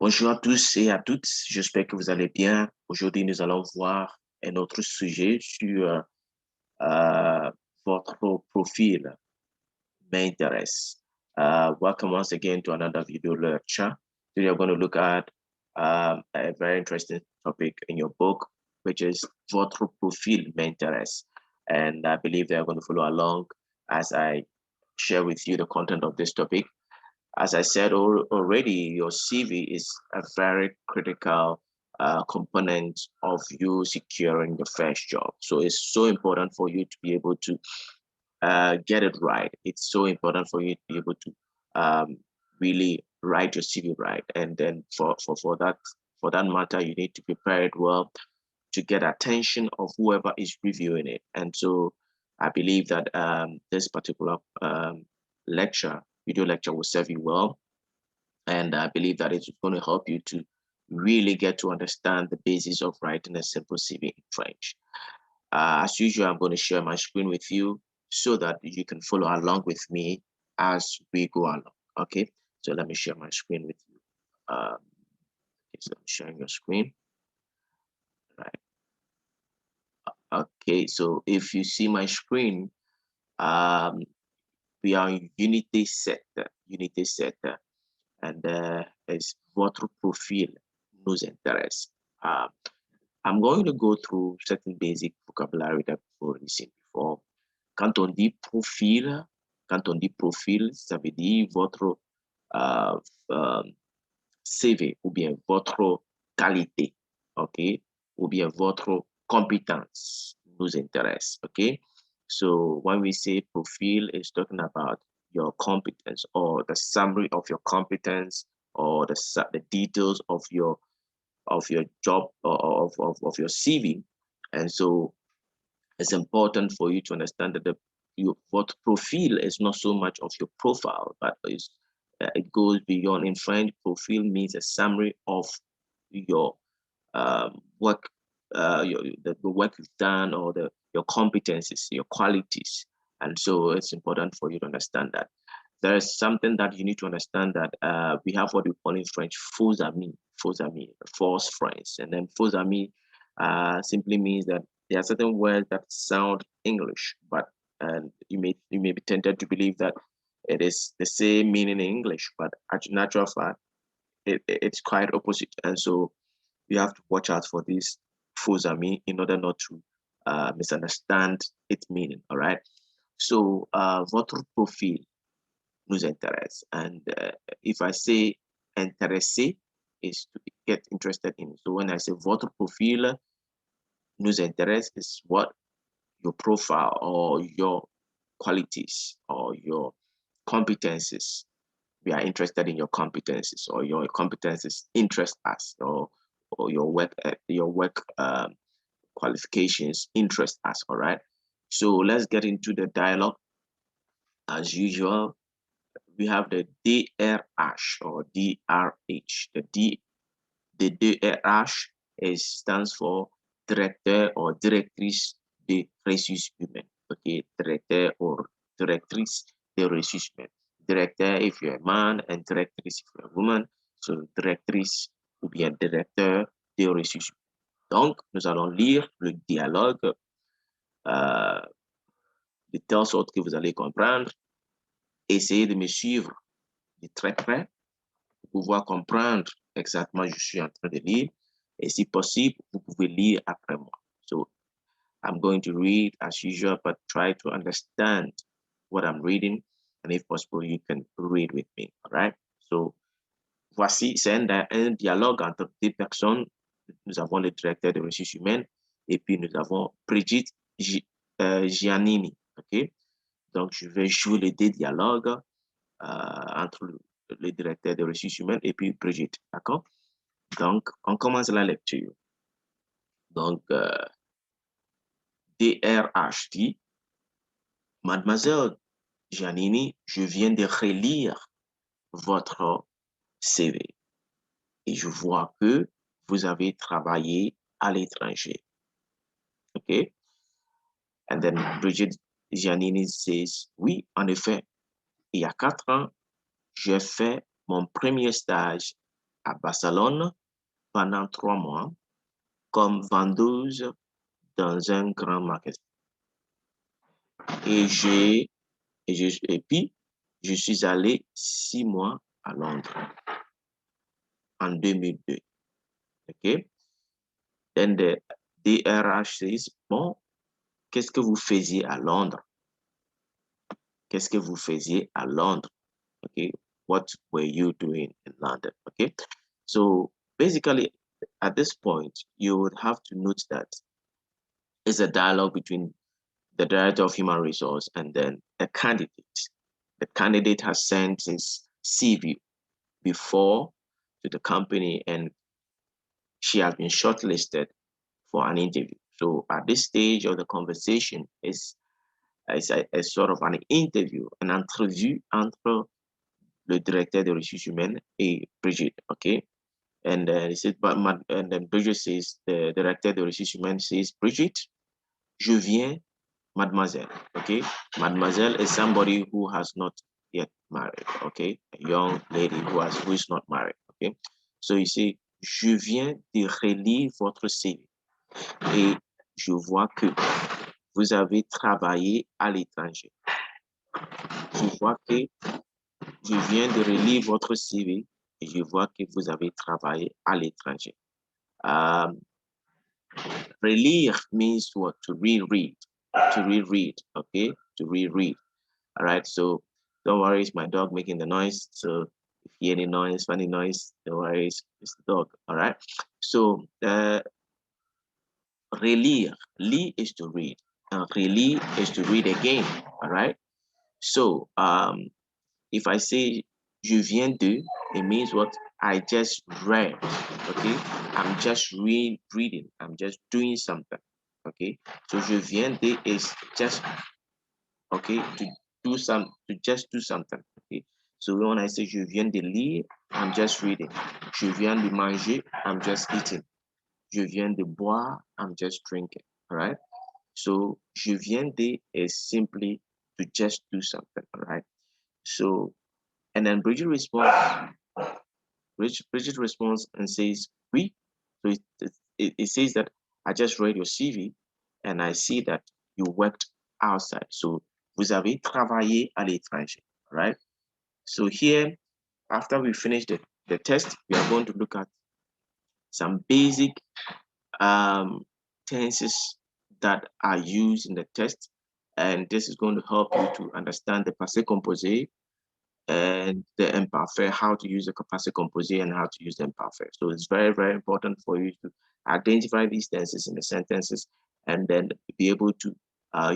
Bonjour à tous et à toutes, j'espère que vous allez bien. Aujourd'hui, nous allons voir un autre sujet sur euh, votre profil m'intéresse. Welcome once again to another video lecture. Today, we're going to look at a very interesting topic in your book, which is votre profil m'intéresse. And I believe they are going to follow along as I share with you the content of this topic. As I said already, your CV is a very critical component of you securing your first job. So it's so important for you to be able to get it right. It's so important for you to be able to really write your CV right. And then for that matter, you need to prepare it well to get attention of whoever is reviewing it. And so I believe that this particular video lecture will serve you well. And I believe that it's going to help you to really get to understand the basis of writing a simple CV in French. As usual, I'm going to share my screen with you so that you can follow along with me as we go along. Okay, so let me share my screen with you. So I'm sharing your screen. Right. Okay, so if you see my screen, we are in Unité 7, Unité 7, and it's votre profil nous intéresse. I'm going to go through certain basic vocabulary that we've already seen before. Quand on dit profil, ça veut dire votre CV ou bien votre qualité, ok, ou bien votre compétence nous intéresse, ok. So when we say profile, it's talking about your competence or the summary of your competence or the details of your job or of your CV. And so it's important for you to understand that what profile is not so much of your profile, but it goes beyond. In French, profile means a summary of your work, the work you've done, or your competencies, your qualities. And so it's important for you to understand that. There is something that you need to understand that we have what we call in French faux amis, false friends. And then faux amis simply means that there are certain words that sound English, but you may be tempted to believe that it is the same meaning in English, but actually, natural fact, it's quite opposite. And so you have to watch out for these faux amis in order not to misunderstand its meaning. All right. So votre profil nous intéresse, and if I say intéressé, is to get interested in. So when I say votre profil nous intéresse, is what your profile or your qualities or your competencies. We are interested in your competencies, or your competencies interest us, or your work qualifications interest us. All right. So let's get into the dialogue. As usual, we have the DRH or DRH. The DRH stands for Directeur or Directrice des ressources humaines. Okay, Directeur or Directrice des ressources humaines. Directeur if you're a man, and Directrice if you're a woman. So Directrice ou bien Directeur des ressources humaines. Donc, nous allons lire le dialogue de telle sorte que vous allez comprendre. Essayez de me suivre de très près pour pouvoir comprendre exactement ce que je suis en train de lire. Et si possible, vous pouvez lire après moi. So I'm going to read as usual, but try to understand what I'm reading. And if possible, you can read with me. All right? So voici, c'est un dialogue entre deux personnes. Nous avons le directeur des ressources humaines et puis nous avons Brigitte Giannini. OK? Donc, je vais jouer les deux dialogues entre le directeur des ressources humaines et puis Brigitte. D'accord? Donc, on commence la lecture. Donc, DRH dit, Mademoiselle Giannini, je viens de relire votre CV et je vois que vous avez travaillé à l'étranger. OK? And then Brigitte Giannini says, oui, en effet, il y a 4 ans, j'ai fait mon premier stage à Barcelone pendant 3 mois comme vendeuse dans un grand magasin. Et puis, je suis allé 6 mois à Londres en 2002. OK? Then the DRH says, bon, qu'est-ce que vous faisiez à Londres? Qu'est-ce que vous faisiez à Londres? Okay, what were you doing in London? Okay, so basically at this point, you would have to note that it's a dialogue between the director of human resource and then a candidate. The candidate has sent his CV before to the company and she has been shortlisted for an interview. So at this stage of the conversation is a sort of an interview, an entrevue entre le directeur des ressources humaines et Brigitte, okay? And he said, and then Brigitte says, the director des ressources humaines says, Brigitte, je viens, mademoiselle, okay? Mademoiselle is somebody who has not yet married, okay? A young lady who is not married, okay? So you see, je viens de relire votre CV et je vois que vous avez travaillé à l'étranger. Je vois que je viens de relire votre CV et je vois que vous avez travaillé à l'étranger. Relire means what? To reread. To reread, okay? To reread. All right, so don't worry, it's my dog making the noise. So if you hear any noise, funny noise, don't worry, it's the dog. All right, so relire, lire is to read, and relire is to read again. All right, so if I say je viens de, it means what? I just read, okay? I'm just reading, I'm just doing something, okay? So je viens de is just, okay, to just do something, okay? So when I say je viens de lire, I'm just reading. Je viens de manger, I'm just eating. Je viens de boire, I'm just drinking, all right? So je viens de is simply to just do something, all right? So, and then Bridget responds and says, oui. So it says that I just read your CV and I see that you worked outside. So, vous avez travaillé à l'étranger, right? So here, after we finish the test, we are going to look at some basic tenses that are used in the test. And this is going to help you to understand the passé composé and the imparfait, how to use the passé composé and how to use the imparfait. So it's very, very important for you to identify these tenses in the sentences and then be able to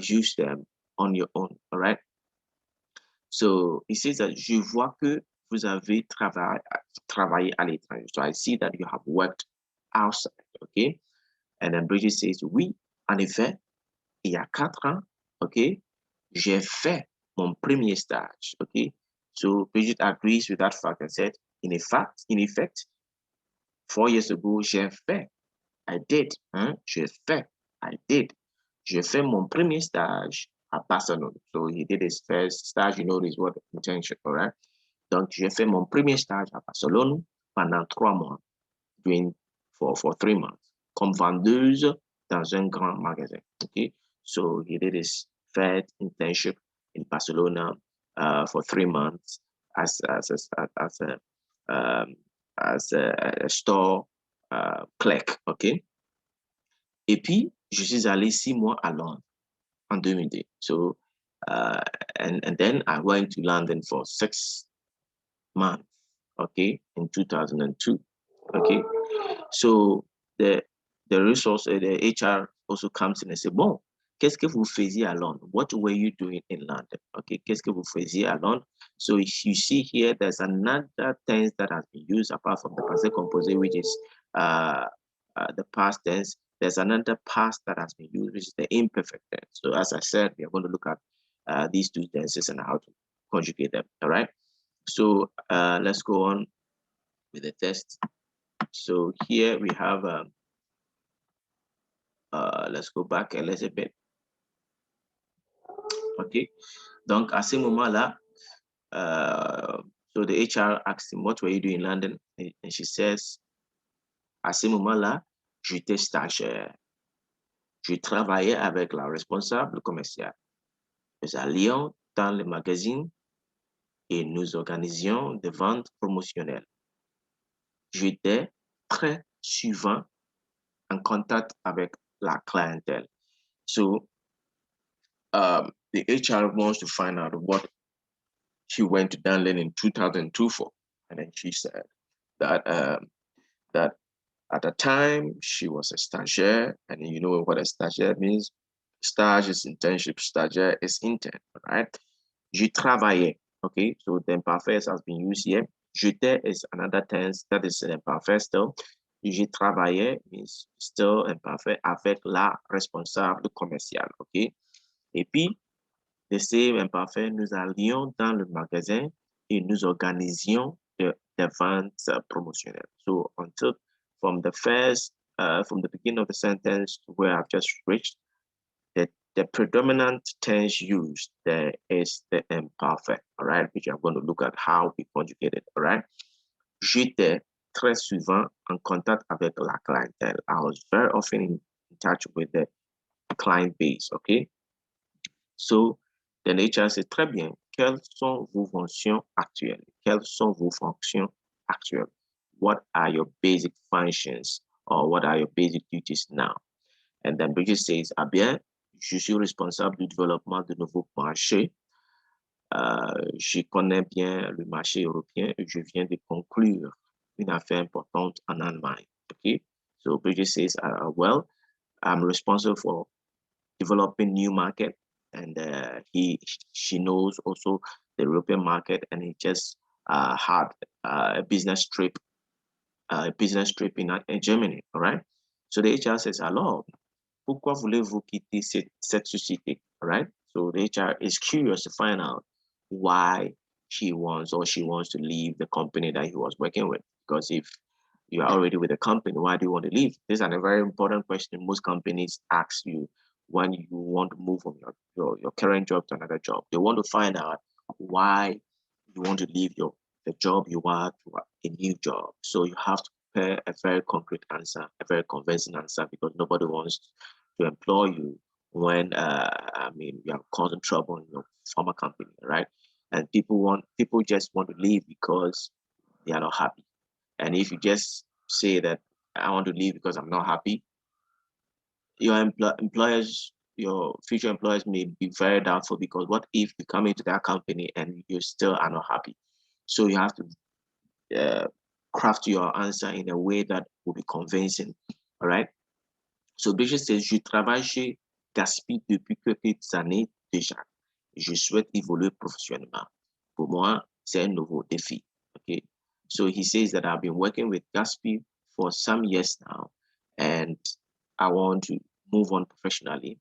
use them on your own, all right? So it says that je vois que vous avez travaillé à l'étranger. So I see that you have worked outside, okay? And then Bridget says, oui, en effet, il y a 4 ans, okay, j'ai fait mon premier stage, okay? So Bridget agrees with that fact and said, in effect, 4 years ago, j'ai fait, I did, hein? J'ai fait, I did. J'ai fait mon premier stage à Barcelone. So he did his first stage, you know, this word internship, all right? Donc, j'ai fait mon premier stage à Barcelone pendant 3 mois, for 3 months, comme vendeuse dans un grand magasin, okay? So he did his first internship in Barcelona for 3 months as a store clerk, okay? Et puis, je suis allé 6 mois à Londres en 2002. So, and then I went to London for 6 months, okay, in 2002, okay? So the resource, the HR also comes in and say, bon, qu'est-ce que vous faisiez à Londres? What were you doing in London? Okay, qu'est-ce que vous faisiez à Londres? So if you see here, there's another tense that has been used apart from the passé composé, which is the past tense. There's another past that has been used, which is the imperfect tense. So as I said, we are going to look at these two tenses and how to conjugate them, all right? So let's go on with the test. So here we have, let's go back a little bit. OK. Donc, à ce moment-là, So the HR asked him, what were you doing in London? And she says, à ce moment-là, j'étais stagiaire. Je travaillais avec la responsable commerciale. Nous allions dans le magazine et nous organisions des ventes promotionnelles. J'étais très souvent en contact avec la clientèle. So the HR wants to find out what she went to Dunlin in 2002 for. And then she said that that at the time she was a stagiaire, and you know what a stagiaire means. Stage is internship, stagiaire is intern, right? Je travaillais, okay? So the imperfect has been used here. J'étais is another tense that is an imperfect still. Je travaillais means still imperfect avec la responsable commerciale, okay? Et puis, the same imparfait, nous allions dans le magasin et nous organisions des ventes promotionnelles. So until from the beginning of the sentence to where I've just reached, the predominant tense used there is the imperfect, all right, which I'm going to look at how we conjugate it, all right. J'étais très souvent en contact avec la clientèle. I was very often in touch with the client base, okay. So, the nature c'est très bien. Quelles sont vos fonctions actuelles? Quelles sont vos fonctions actuelles? What are your basic functions or what are your basic duties now? And then Bridget says, ah bien, je suis responsable du développement de nouveaux marchés. Je connais bien le marché européen et je viens de conclure une affaire importante en Allemagne. Okay, so Bridget says, well, I'm responsible for developing new market, and she knows also the European market, and he just had a business trip in Germany. All right. So the HR says, alors, pourquoi voulez-vous quitter cette société? All right. So the HR is curious to find out why she wants to leave the company that he was working with. Because if you are already with a company, why do you want to leave? This is a very important question most companies ask you when you want to move from your current job to another job. They want to find out why you want to leave the job you are to a new job. So you have to prepare a very concrete answer, a very convincing answer, because nobody wants to employ you when you are causing trouble in your former company, right? And people just want to leave because they are not happy. And if you just say that I want to leave because I'm not happy, your employers, your future employers may be very doubtful, because what if you come into that company and you still are not happy? So you have to craft your answer in a way that will be convincing. All right. So Bridget says, je travaille chez Gaspi depuis quelques années déjà. Je souhaite évoluer professionnellement. Pour moi, c'est un nouveau défi. Okay. So he says that I've been working with Gaspi for some years now, and I want to move on professionally.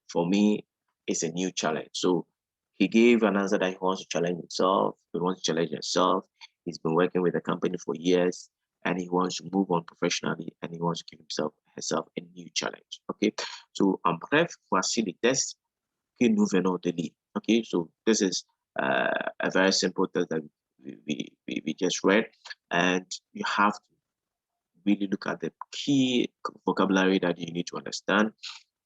For me, it's a new challenge. So he gave an answer that he wants to challenge himself. He wants to challenge himself. He's been working with the company for years, and he wants to move on professionally, and he wants to give herself a new challenge. Okay. So en bref, voici les tests que nous venons de lire. Okay. So this is a very simple test that we just read, and you have to really look at the key vocabulary that you need to understand.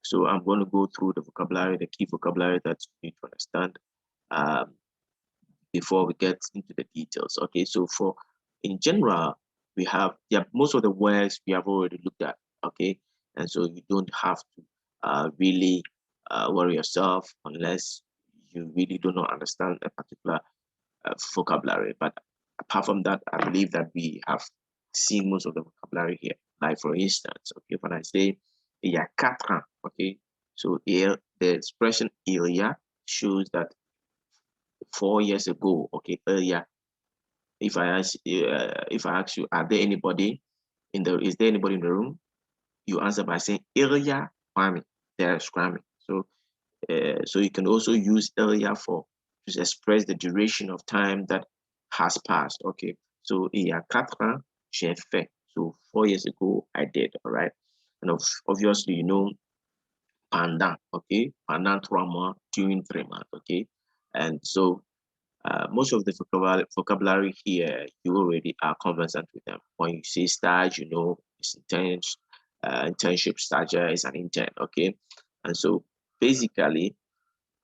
So I'm going to go through the key vocabulary that you need to understand before we get into the details. Okay, so in general, we have most of the words we have already looked at. Okay, and so you don't have to really worry yourself unless you really do not understand a particular vocabulary. But apart from that, I believe that we have seen most of the vocabulary here. Like for instance, okay, when I say il y a 4 ans, okay, so here the expression il y a shows that 4 years ago, okay, earlier. If I ask you, is there anybody in the room? You answer by saying il y a Kwame. There's Kwame. So you can also use earlier to express the duration of time that has passed. Okay, so il y a 4 ans, j'ai fait. So 4 years ago, I did. All right, and obviously, pendant. Okay, pendant 3 months, during 3 months. Okay, and so Most of the vocabulary here, you already are conversant with them. When you say stage, you know, it's internship, stagiaire is an intern, okay? And so basically,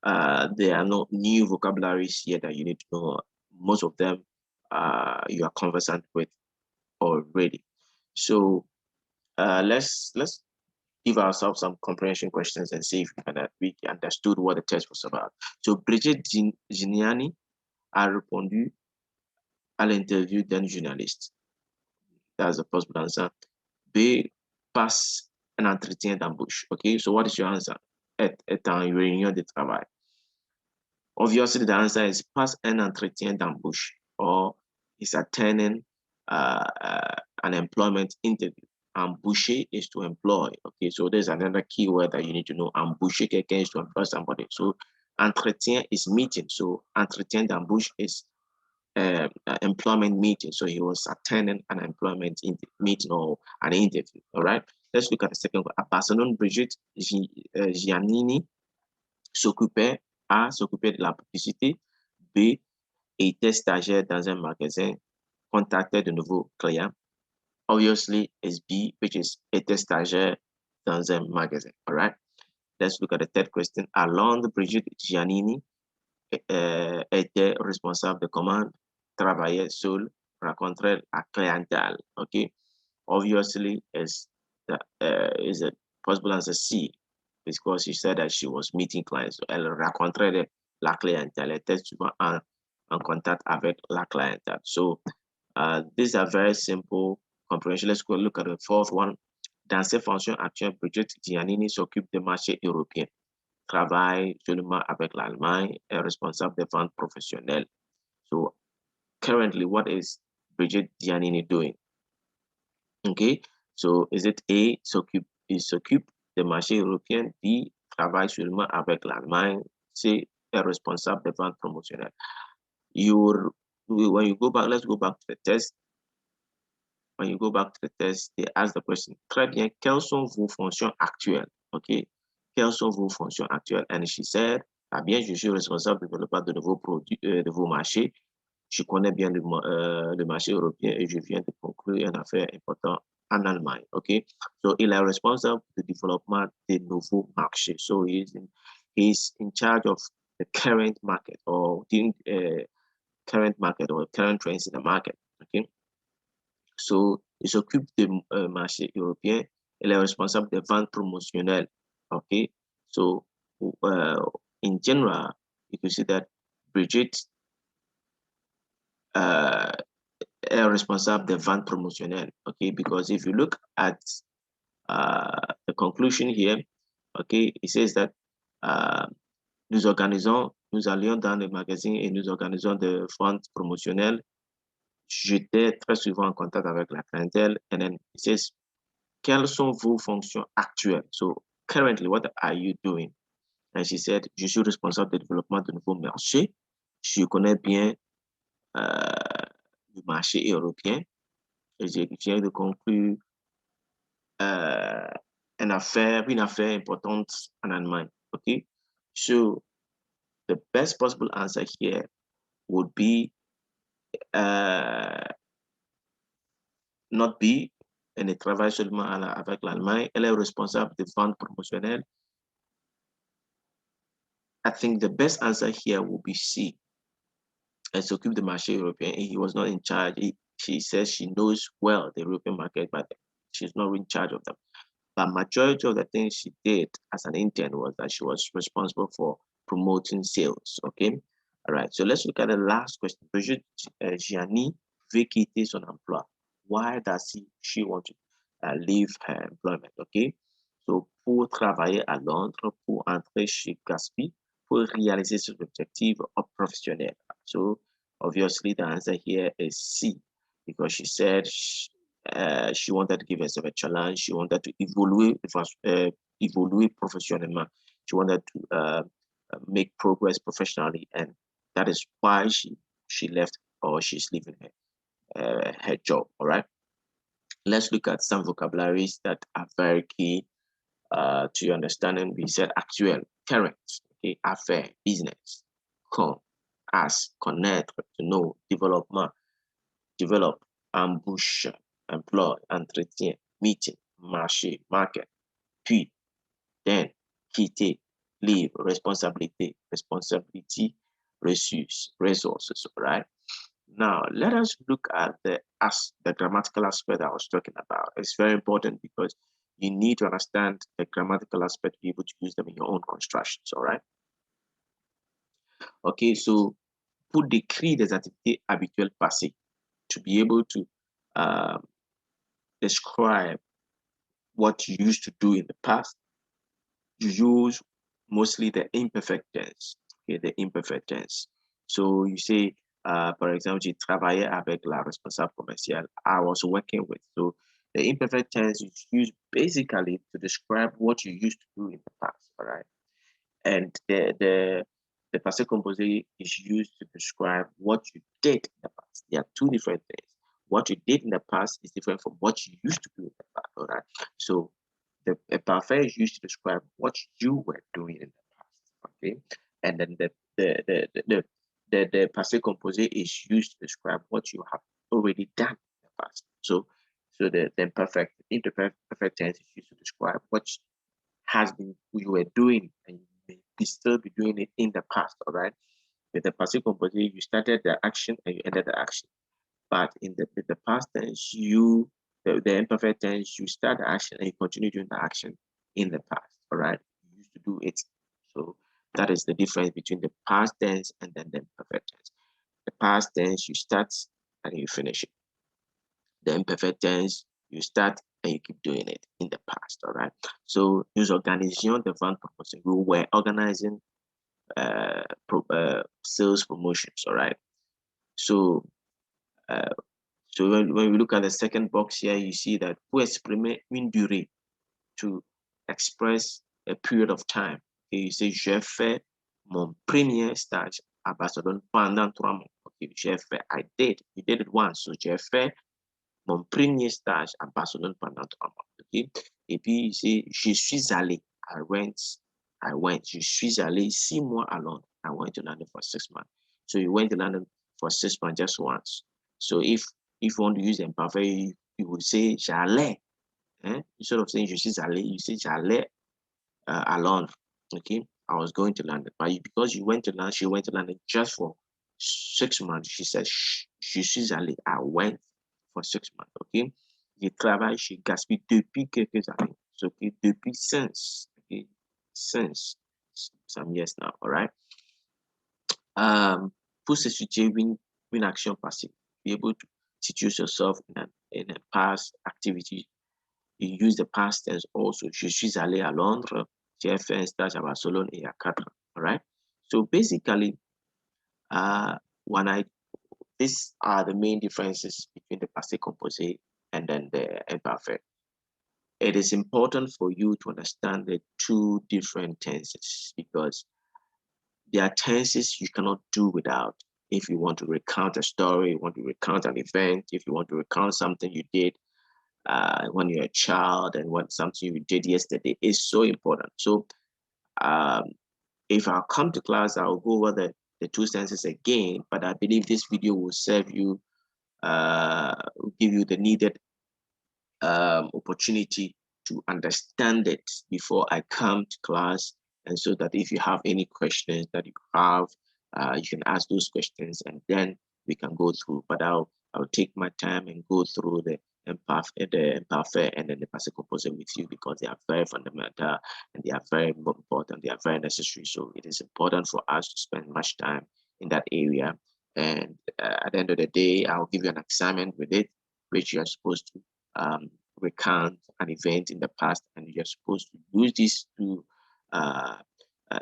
there are no new vocabularies here that you need to know. Most of them you are conversant with already. So let's give ourselves some comprehension questions and see if we understood what the test was about. So Brigitte Giniani a répondu à l'interview d'un journaliste. That's the possible answer. B, passe un entretien d'embauche. Okay, so what is your answer? Est en réunion de travail. Obviously, the answer is passe un entretien d'embauche, or is attending an employment interview. Embaucher is to employ. Okay, so there's another keyword that you need to know. Embaucher quelqu'un is to employ somebody. So entretien is meeting. So entretien d'embauche is employment meeting. So he was attending an employment meeting or an interview. All right. Let's look at the second one. À Barcelone, Brigitte Giannini s'occupait de la publicité. B, était stagiaire dans un magasin, contactait de nouveaux clients. Obviously, it's B, which is était stagiaire dans un magasin. All right. Let's look at the third question. Along Brigitte Giannini était responsable de commande, travaillait seul, rencontrait la clientèle. Okay. Obviously, is a possible answer C, because she said that she was meeting clients. So, elle rencontrait la clientèle. Elle était souvent en contact avec la clientèle. So, these are very simple comprehension. Let's go look at the fourth one. Dans ses fonctions actuelles, Brigitte Giannini s'occupe des marchés européens. Travaille seulement avec l'Allemagne, est responsable des ventes professionnelles. So, currently, what is Brigitte Giannini doing? Okay, so is it A, s'occupe des marchés européens, B, travaille seulement avec l'Allemagne, C, est responsable des ventes promotionnelles. When you go back, let's go back to the test. When you go back to the test, they ask the question, très bien, quelles sont vos fonctions actuelles? Okay, quelles sont vos fonctions actuelles? And she said, ah bien, je suis responsable du développement de nouveaux produits, de nouveaux marchés. Je connais bien le marché européen et je viens de conclure une affaire importante en Allemagne. Okay, so il est responsable du développement des nouveaux marchés. So he's in charge of the current market or the current market or current trends in the market. Okay, so il s'occupe des marchés européens. Il est responsable des ventes promotionnelles. Okay, so in general, you can see that Brigitte est responsable des ventes promotionnelles. Okay, because if you look at the conclusion here, okay, it says that nous allions dans les magasins et nous organisons des ventes promotionnelles. J'étais très souvent en contact avec la clientèle. And then it says, quelles sont vos fonctions actuelles? So currently, what are you doing? And she said, je suis responsable du développement de nouveaux marchés. Je connais bien le marché européen. Et je viens de conclure une affaire importante en Allemagne. Okay, so the best possible answer here would be not B. Elle ne travaille seulement avec l'Allemagne. Elle est responsable des ventes promotionnelles. I think the best answer here would be C. Elle s'occupe du marché européen. He was not in charge. She says she knows well the European market, but she's not in charge of them. But majority of the things she did as an intern was that she was responsible for promoting sales. Okay. All right. So let's look at the last question. Brigitte Gianni veut quitter son emploi. Why does she want to leave her employment? Okay. So pour travailler à Londres, pour entrer chez Gatsby, pour réaliser ses objectifs professionnels. So obviously the answer here is C, because she said she wanted to give herself a challenge. She wanted to evolue professionally. She wanted to make progress professionally, and that is why she left, or she's leaving her job. All right. Let's look at some vocabularies that are very key to your understanding. We said actual, current, okay, affair, business, com, ask, connaître, to know, développement, develop, embauche, employ, entretien, meeting, marché, market, puis, then, quitter, leave, responsibility, responsibility, resources, right? Now, let us look at the grammatical aspect I was talking about. It's very important because you need to understand the grammatical aspect to be able to use them in your own constructions, all right? Okay, so pour décrire des activités habituelles passées, to be able to describe what you used to do in the past, you use mostly the imperfect tense, okay, the imperfect tense. So you say, for example, j'ai travaillé avec la responsable commerciale. I was working with. So the imperfect tense is used basically to describe what you used to do in the past, all right? And the passé composé is used to describe what you did in the past. There are two different things. What you did in the past is different from what you used to do in the past, all right? So the imperfect is used to describe what you were doing in the past, okay? And then the passé composé is used to describe what you have already done in the past. So the imperfect tense is used to describe what has been you were doing and you may be still be doing it in the past, all right? With the passive composite, you started the action and you ended the action. But in the past tense, the imperfect tense, you start the action and you continue doing the action in the past, all right? You used to do it. So that is the difference between the past tense and then the imperfect tense. The past tense, you start and you finish it. The imperfect tense, you start and you keep doing it in the past, all right? So nous organisions des ventes promotions. We were organizing sales promotions, all right? So so when we look at the second box here, you see that pour exprimer une durée, to express a period of time. Okay, you say, j'ai fait mon premier stage à Barcelone pendant 3 mois. Okay, j'ai fait, I did, you did it once. So j'ai fait mon premier stage à Barcelone pendant 3 mois. Okay, et puis you say, je suis allé, I went, je suis allé 6 mois à Londres. I went to London for 6 months. So you went to London for 6 months just once. So if you want to use imperfect, you would say j'allais. Instead of saying je suis allé, you say j'allais à Londres. Okay, I was going to London. But because you went to London, she went to London just for 6 months. She said je suis allé. I went for 6 months. Okay, je travaille chez Gatsby depuis quelques années. So okay, depuis since. Okay, since some years now. All right. Pour se situer une action passive, be able to situate yourself in a past activity. You use the past tense also. Je suis allé à Londres, j'ai fait un stage à Barcelone et à 4 ans. All right. So basically, these are the main differences between the passé composé and then the imperfect. It is important for you to understand the two different tenses because there are tenses you cannot do without. If you want to recount a story, you want to recount an event, if you want to recount something you did when you're a child and what something you did yesterday is so important. So if I come to class, I'll go over the two sentences again, but I believe this video will serve you, give you the needed opportunity to understand it before I come to class. And so that if you have any questions that you have, you can ask those questions and then we can go through. But I'll take my time and go through the imperfect and then the passive composite with you because they are very fundamental and they are very important. They are very necessary. So it is important for us to spend much time in that area. And at the end of the day, I'll give you an assignment with it, which you are supposed to recount an event in the past, and you're supposed to use these two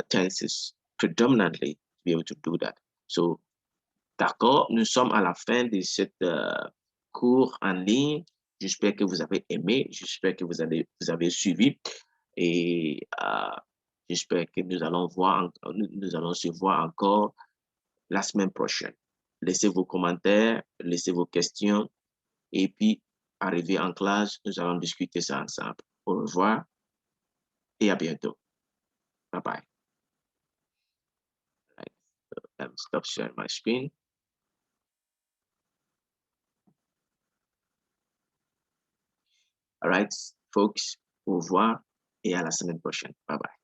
tenses predominantly to be able to do that. So, d'accord, nous sommes à la fin de cette cours en ligne. J'espère que vous avez aimé, j'espère que vous avez suivi et j'espère que nous allons se voir encore la semaine prochaine. Laissez vos commentaires, laissez vos questions et puis arrivé en classe, nous allons discuter ça ensemble. Au revoir et à bientôt. Bye bye. let me stop sharing my screen. All right, folks, au revoir et à la semaine prochaine. Bye bye.